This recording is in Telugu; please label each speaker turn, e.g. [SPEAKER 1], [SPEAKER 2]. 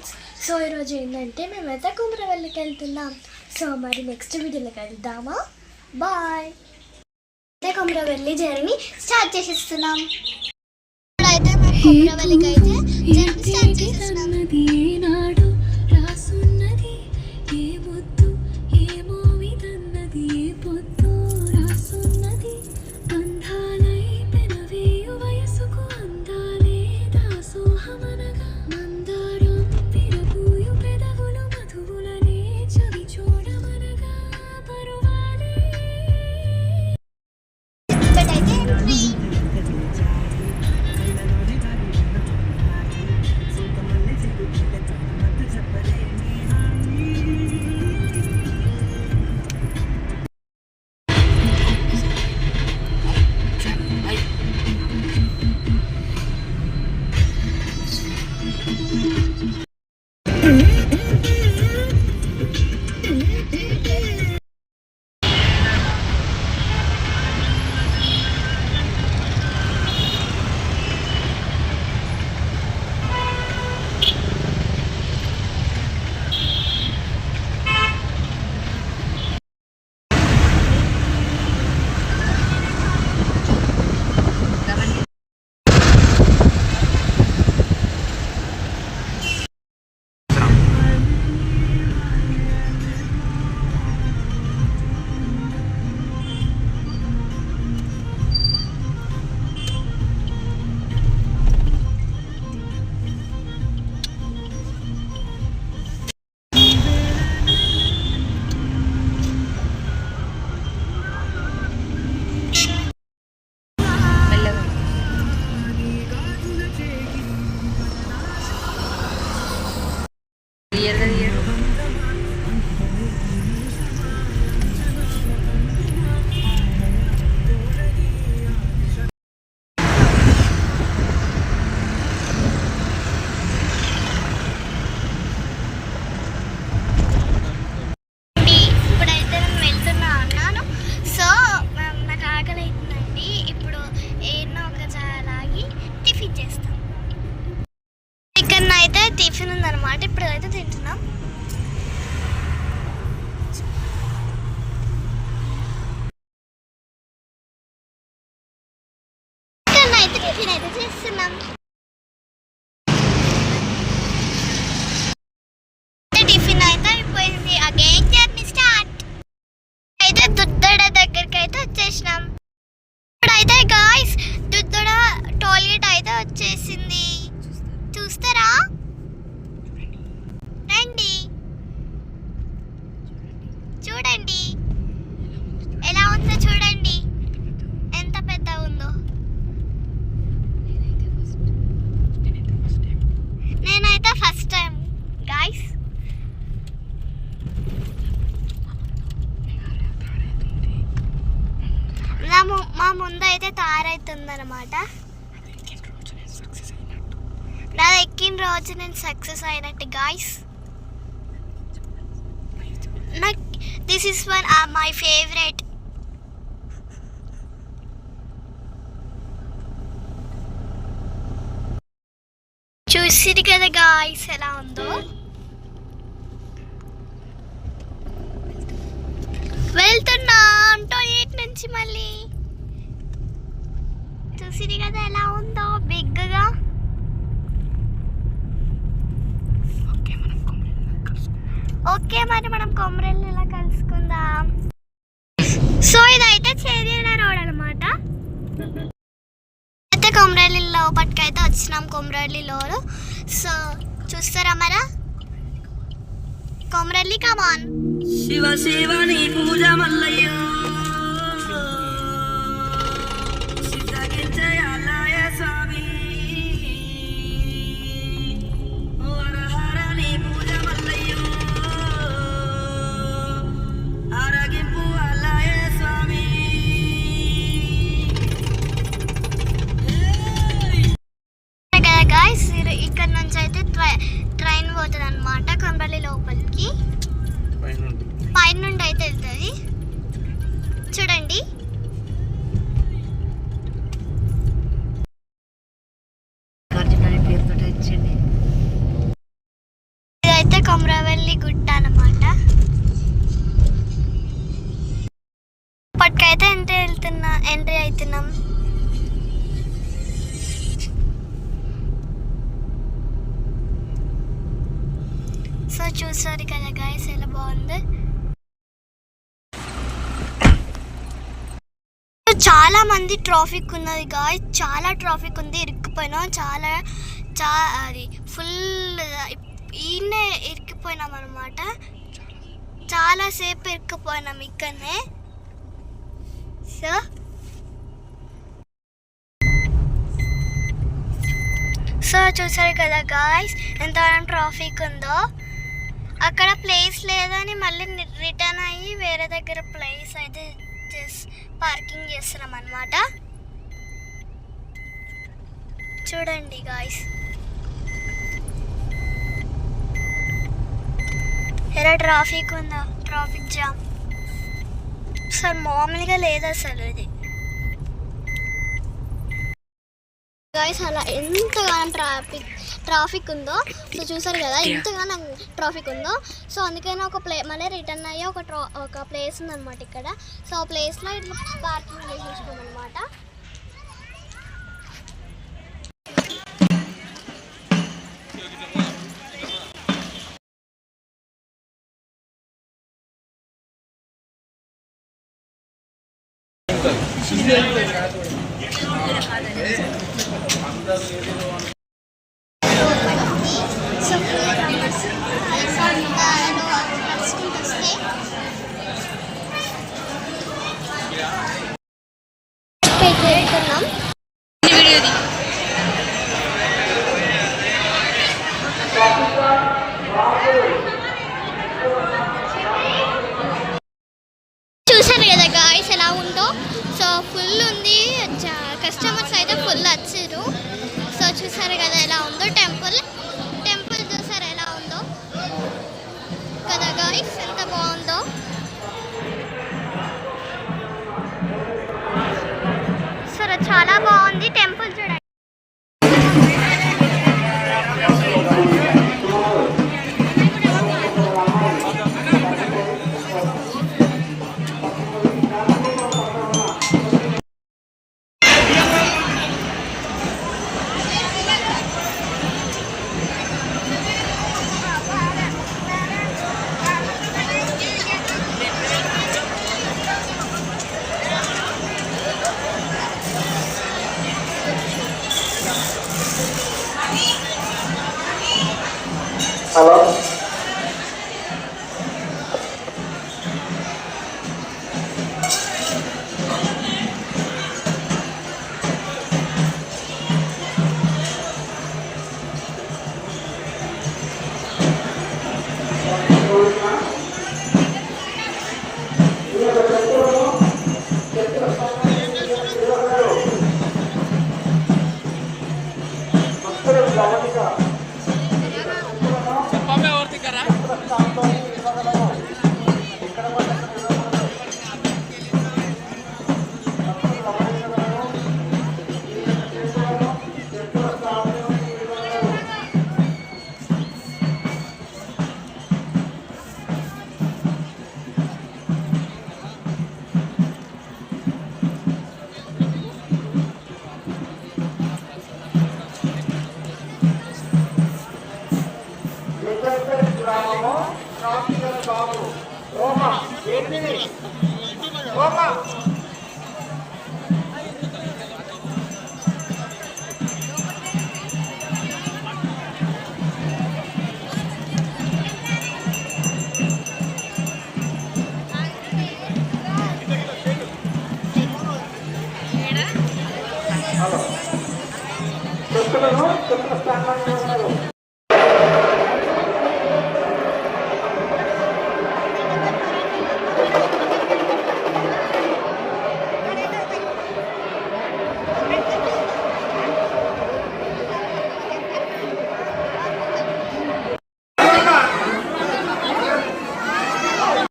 [SPEAKER 1] ఫ్రెండ్స్. సో ఈరోజు ఏంటంటే మేమైతే కుమ్రవెల్లికి వెళ్తున్నాం. సో మరి నెక్స్ట్ వీడియోలోకి వెళ్దామా? బాయ్. అయితే కుమ్రవెల్లి జర్నీ స్టార్ట్ చేసేస్తున్నాం. ఇప్పుడైతే మేము కుమ్రవెల్లికి అయితే జర్నీ స్టార్ట్ చేసేస్తున్నాం. అయితే టిఫిన్ ఉందన్నమాట, ఇప్పుడు అయితే తింటున్నాం. అయితే టిఫిన్ అయితే చేస్తున్నాం. టిఫిన్ అయితే అయిపోయింది. Again journey start. అయితే దుద్దడ దగ్గరికి అయితే వచ్చేసినాం. ఇప్పుడైతే గాయ్స్ దుద్దడ టోల్గేట్ అయితే వచ్చేసింది. చూస్తారా? రండి చూడండి ఎలా ఉందో, చూడండి ఎంత పెద్ద ఉందో. నేనైతే ఫస్ట్ టైం గాయ్స్. మా ముందు అయితే తారైతుందన్నమాట. నా ఎక్కిన రోజు నేను సక్సెస్ అయినట్టు గాయ్స్. నాకు this is one my favourite. చూసిరు కదా గాయ్స్ ఎలా ఉందో. వెళ్తున్నాం టాయిలెట్ నుంచి మళ్ళీ. చూసిరు కదా ఎలా ఉందో బిగ్గా. ఓకే మరి మనం కొమరల్లి ఇలా కలుసుకుందాం. సో ఇదైతే చేరియల రోడ్ అనమాట. అయితే కొమరల్లి లోపటికి అయితే వచ్చినాం. కొమరల్లిలో సో చూస్తారా మరా కొమరల్లి కమాన్. శివ శివని పూజ మల్లయ్య ఇక్కడ నుంచి అయితే ట్రైన్ పోతుంది అనమాట కొమరల్లి లోపలికి. పైన నుండి అయితే వెళ్తుంది చూడండి. కొమరవెల్లి గుట్ట అన్నమాట. ఇప్పటికైతే ఎంట్రీ అవుతున్నాం. సో చూసారు కదా గైస్ ఎలా బాగుంది. చాలా మంది ట్రాఫిక్ ఉన్నది గాయస్, చాలా ట్రాఫిక్ ఉంది. ఇరుక్కుపోయినాం, అది ఫుల్ ఈయనే ఇరుక్కుపోయినాం అనమాట. చాలాసేపు ఇరుక్కుపోయినాం ఇక్కడనే. సో చూసారు కదా గాయస్ ఎంత ట్రాఫిక్ ఉందో. అక్కడ ప్లేస్ లేదని మళ్ళీ రిటర్న్ అయ్యి వేరే దగ్గర ప్లేస్ అయితే పార్కింగ్ చేస్తున్నాం అన్నమాట. చూడండి గాయస్ ఎలా ట్రాఫిక్ ఉందో, ట్రాఫిక్ జామ్ అసలు మామూలుగా లేదు అసలు ఇది గాయస్. అలా ఎంతగానో ట్రాఫిక్ ఉందో. సో చూసారు కదా ఎంతగానో ట్రాఫిక్ ఉందో. సో అందుకని మళ్ళీ రిటర్న్ అయ్యే ఒక ప్లేస్ ఉందన్నమాట ఇక్కడ. సో ఆ ప్లేస్లో ఇట్లా పార్కింగ్ చేసేసుకోం అనమాట. చూసారు కదా గాయస్ ఎలా ఉందో. సో ఫుల్ ఉంది, కస్టమర్స్ అయితే ఫుల్ వచ్చారు. సో చూసారు కదా ఎలా ఉందో టెంపుల్ చూసారు ఎలా ఉందో కదా గాయస్, ఎంత బాగుందో. సరే చాలా బాగుంది టెంపుల్ చూడండి.
[SPEAKER 2] హలో చెప్పులను చెప్పుల స్థానంలో ఉన్నారు.